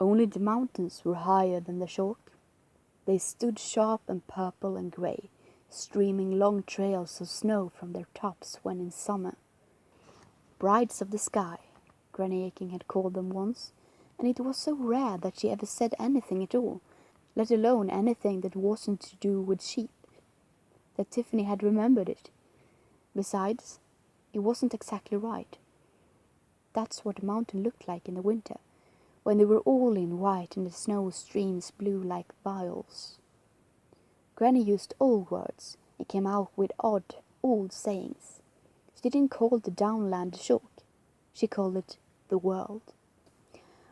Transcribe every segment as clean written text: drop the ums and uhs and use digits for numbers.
Only the mountains were higher than the chalk. They stood sharp and purple and grey, streaming long trails of snow from their tops when in summer. Brides of the sky, Granny Aching had called them once, and it was so rare that she ever said anything at all, let alone anything that wasn't to do with sheep, that Tiffany had remembered it. Besides, it wasn't exactly right. That's what the mountain looked like in the winter, when they were all in white and the snow streams blew like vials. Granny used old words and came out with odd, old sayings. She didn't call the downland chalk. She called it the world.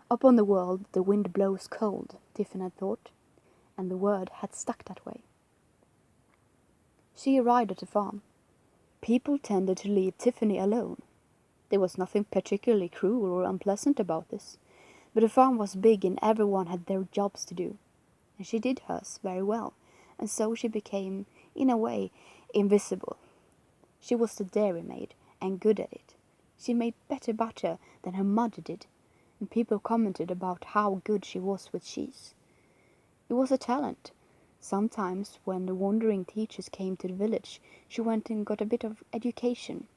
Up on the world the wind blows cold, Tiffany had thought, and the word had stuck that way. She arrived at the farm. People tended to leave Tiffany alone. There was nothing particularly cruel or unpleasant about this, but the farm was big and everyone had their jobs to do, and she did hers very well, and so she became, in a way, invisible. She was the dairymaid, and good at it. She made better butter than her mother did, and people commented about how good she was with cheese. It was a talent. Sometimes, when the wandering teachers came to the village, she went and got a bit of education,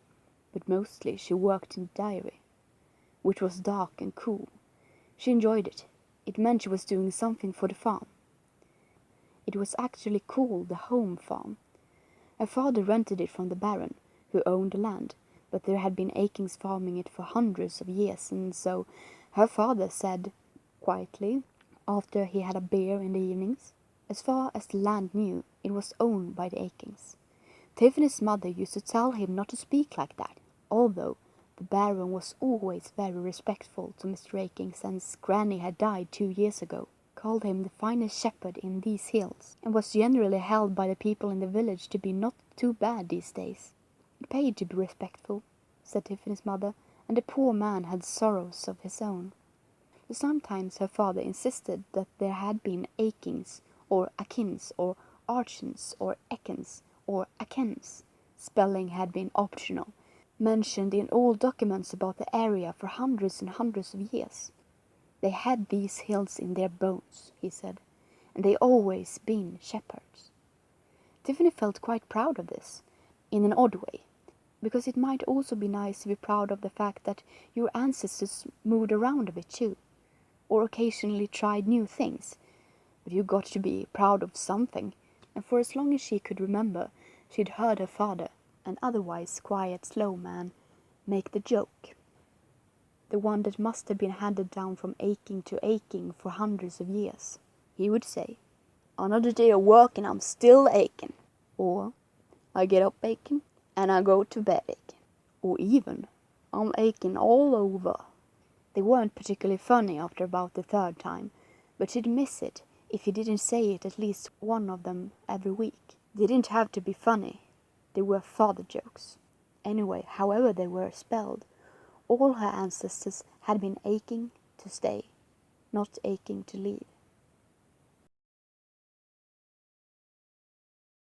but mostly she worked in the dairy, which was dark and cool. She enjoyed it. It meant she was doing something for the farm. It was actually called the home farm. Her father rented it from the baron, who owned the land, but there had been Achings farming it for hundreds of years, and so her father said, quietly, after he had a beer in the evenings, as far as the land knew, it was owned by the Achings. Tiffany's mother used to tell him not to speak like that, although the baron was always very respectful to Mr. Aching since Granny had died 2 years ago, called him the finest shepherd in these hills, and was generally held by the people in the village to be not too bad these days. It paid to be respectful, said Tiffany's mother, and the poor man had sorrows of his own. So sometimes her father insisted that there had been Achings, or Akins, or Archins, or Ekins, or Akens. Spelling had been optional, mentioned in all documents about the area for hundreds and hundreds of years. They had these hills in their bones, he said, and they always been shepherds. Tiffany felt quite proud of this, in an odd way, because it might also be nice to be proud of the fact that your ancestors moved around a bit too, or occasionally tried new things. But you got to be proud of something, and for as long as she could remember, she'd heard her father, an otherwise quiet, slow man, make the joke. The one that must have been handed down from Aching to Aching for hundreds of years. He would say, "Another day of work and I'm still aching." Or, "I get up aching and I go to bed aching." Or even, "I'm aching all over." They weren't particularly funny after about the third time, but she'd miss it if he didn't say it at least one of them every week. They didn't have to be funny. They were father jokes. Anyway, however they were spelled, all her ancestors had been aching to stay, not aching to leave.